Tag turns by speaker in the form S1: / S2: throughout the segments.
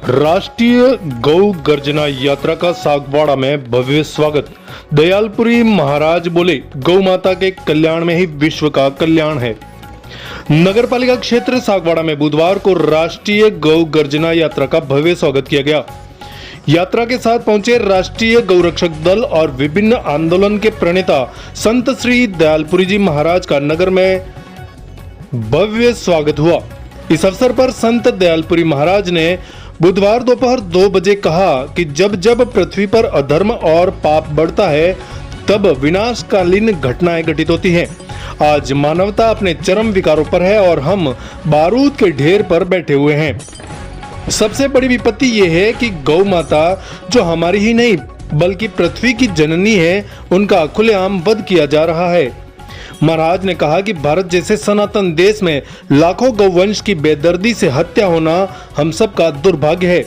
S1: राष्ट्रीय गौ गर्जना यात्रा का सागवाड़ा में भव्य स्वागत। दयालपुरी महाराज बोले, गौ माता के कल्याण में ही विश्व का कल्याण है। नगर पालिका क्षेत्र सागवाड़ा में बुधवार को राष्ट्रीय गौ गर्जना यात्रा का भव्य स्वागत किया गया। यात्रा के साथ पहुंचे राष्ट्रीय गौरक्षक दल और विभिन्न आंदोलन के प्रणेता संत श्री दयालपुरी जी महाराज का नगर में भव्य स्वागत हुआ। इस अवसर पर संत दयालपुरी महाराज ने बुधवार दोपहर 2 बजे कहा कि जब जब पृथ्वी पर अधर्म और पाप बढ़ता है तब विनाशकालीन घटनाएं घटित होती हैं। आज मानवता अपने चरम विकारों पर है और हम बारूद के ढेर पर बैठे हुए हैं। सबसे बड़ी विपत्ति यह है कि गौ माता, जो हमारी ही नहीं बल्कि पृथ्वी की जननी है, उनका खुलेआम वध किया जा रहा है। महाराज ने कहा कि भारत जैसे सनातन देश में लाखों गौवंश की बेदर्दी से हत्या होना हम सबका दुर्भाग्य है।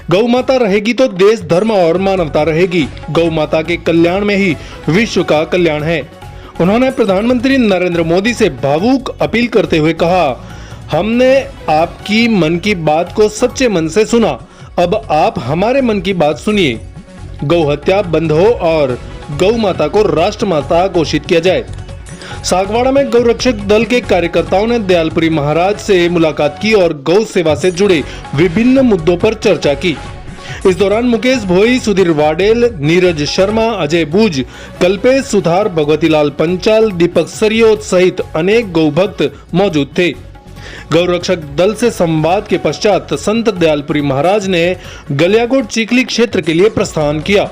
S1: गौ माता रहेगी तो देश, धर्म और मानवता रहेगी। गौ माता के कल्याण में ही विश्व का कल्याण है। उन्होंने प्रधानमंत्री नरेंद्र मोदी से भावुक अपील करते हुए कहा, हमने आपकी मन की बात को सच्चे मन से सुना, अब आप हमारे मन की बात सुनिए। गौ हत्या बंद हो और गौ माता को राष्ट्रमाता घोषित किया जाए। सागवाड़ा में गौरक्षक दल के कार्यकर्ताओं ने दयालपुरी महाराज से मुलाकात की और गौ सेवा से जुड़े विभिन्न मुद्दों पर चर्चा की। इस दौरान मुकेश भोई, सुधीर वाडेल, नीरज शर्मा, अजय बूझ, कल्पेश सुधार, भगवतीलाल पंचाल, दीपक सरियोत सहित अनेक गौ भक्त मौजूद थे। गौरक्षक दल से संवाद के पश्चात संत दयालपुरी महाराज ने गलियाकोट चिखली क्षेत्र के लिए प्रस्थान किया।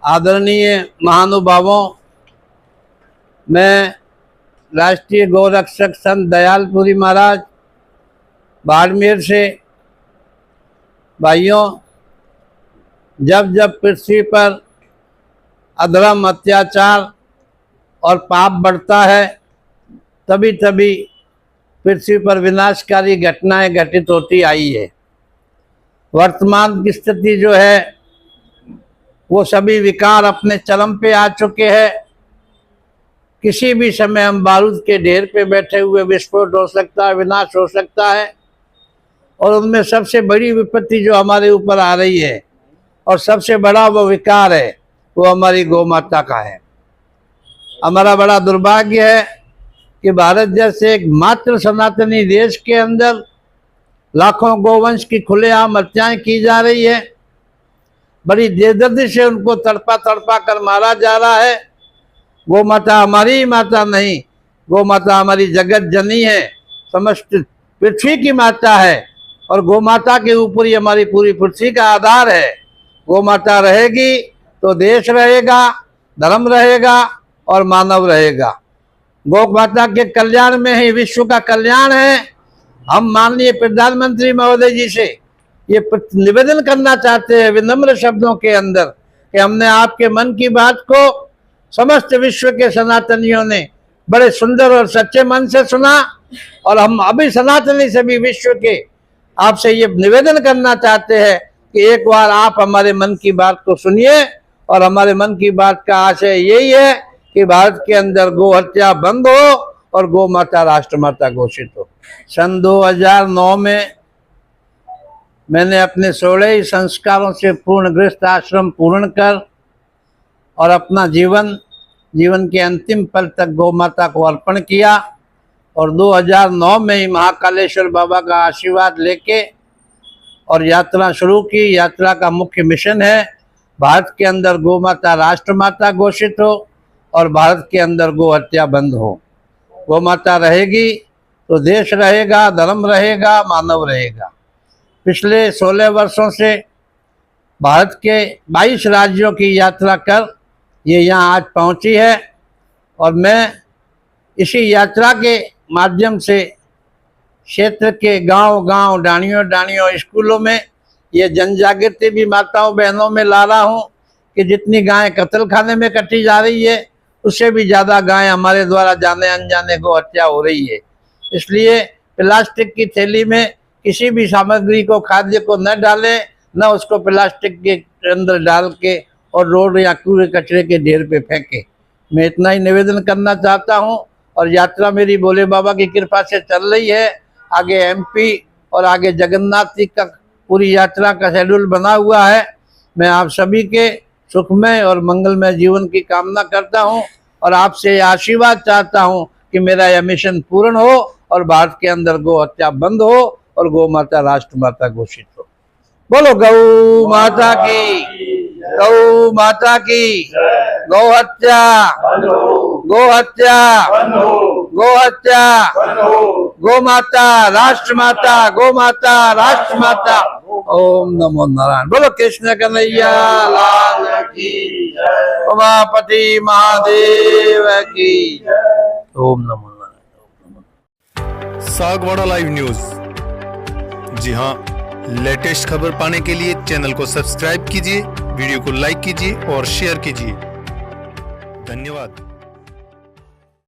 S2: आदरणीय महानुभावों, मैं राष्ट्रीय गौरक्षक संत दयालपुरी महाराज बाड़मेर से, भाइयों, जब जब पृथ्वी पर अधर्म, अत्याचार और पाप बढ़ता है तभी तभी पृथ्वी पर विनाशकारी घटनाएं घटित होती आई है। वर्तमान की स्थिति जो है वो सभी विकार अपने चरम पे आ चुके हैं। किसी भी समय हम बारूद के ढेर पे बैठे हुए विस्फोट हो सकता है, विनाश हो सकता है। और उनमें सबसे बड़ी विपत्ति जो हमारे ऊपर आ रही है और सबसे बड़ा वो विकार है वो हमारी गौ माता का है। हमारा बड़ा दुर्भाग्य है कि भारत जैसे एक मात्र सनातनी देश के अंदर लाखों गौवंश की खुलेआम हत्याएं की जा रही है। बड़ी बेदर्दी से उनको तड़पा तड़पा कर मारा जा रहा है। गौ माता हमारी ही माता नहीं, गौ माता हमारी जगत जननी है, समस्त पृथ्वी की माता है और गौ माता के ऊपर ही हमारी पूरी पृथ्वी का आधार है। गौ माता रहेगी तो देश रहेगा, धर्म रहेगा और मानव रहेगा। गौ माता के कल्याण में ही विश्व का कल्याण है। हम माननीय प्रधानमंत्री महोदय जी से ये निवेदन करना चाहते हैं विनम्र शब्दों के अंदर कि हमने आपके मन की बात को समस्त विश्व के सनातनियों ने बड़े सुंदर और सच्चे मन से सुना और हम अभी सनातनी सभी विश्व के आपसे ये निवेदन करना चाहते हैं कि एक बार आप हमारे मन की बात को सुनिए। और हमारे मन की बात का आशय यही है कि भारत के अंदर गौ हत्या बंद हो और गौ माता राष्ट्रमाता घोषित हो। सन 2009 में मैंने अपने 16 संस्कारों से पूर्ण गृहस्थ आश्रम पूर्ण कर और अपना जीवन के अंतिम पल तक गौ माता को अर्पण किया। और 2009 में ही महाकालेश्वर बाबा का आशीर्वाद लेके और यात्रा शुरू की। यात्रा का मुख्य मिशन है भारत के अंदर गौ माता राष्ट्रमाता घोषित हो और भारत के अंदर गौ हत्या बंद हो। गौ माता रहेगी तो देश रहेगा, धर्म रहेगा, मानव रहेगा। पिछले 16 वर्षों से भारत के 22 राज्यों की यात्रा कर ये यहाँ आज पहुँची है और मैं इसी यात्रा के माध्यम से क्षेत्र के गांव-गांव, डाणियों स्कूलों में ये जनजागृति भी माताओं बहनों में ला रहा हूँ कि जितनी गायें कत्ल खाने में कटी जा रही है उससे भी ज़्यादा गायें हमारे द्वारा जाने अनजाने गौ हत्या हो रही है। इसलिए प्लास्टिक की थैली में किसी भी सामग्री को, खाद्य को न डालें, न उसको प्लास्टिक के अंदर डाल के और रोड या कूड़े कचरे के ढेर पे फेंके। मैं इतना ही निवेदन करना चाहता हूँ। और यात्रा मेरी भोले बाबा की कृपा से चल रही है। आगे एमपी और आगे जगन्नाथ जी का पूरी यात्रा का शेड्यूल बना हुआ है। मैं आप सभी के सुखमय और मंगलमय जीवन की कामना करता हूँ और आपसे आशीर्वाद चाहता हूँ कि मेरा यह मिशन पूर्ण हो और भारत के अंदर गौ हत्या बंद हो और गौ माता राष्ट्र माता घोषित हो। बोलो गौ माता की, गौ माता की, गौ हत्या, गौ हत्या, गौ हत्या, गौ माता राष्ट्र माता, गौ माता राष्ट्र माता। ओम नमो नारायण। बोलो कृष्ण कन्हैया लाल की, उमापति महादेव की। ओम नमो नारायण।
S1: Sagwara live news. जी हाँ, लेटेस्ट खबर पाने के लिए चैनल को सब्सक्राइब कीजिए, वीडियो को लाइक कीजिए और शेयर कीजिए। धन्यवाद।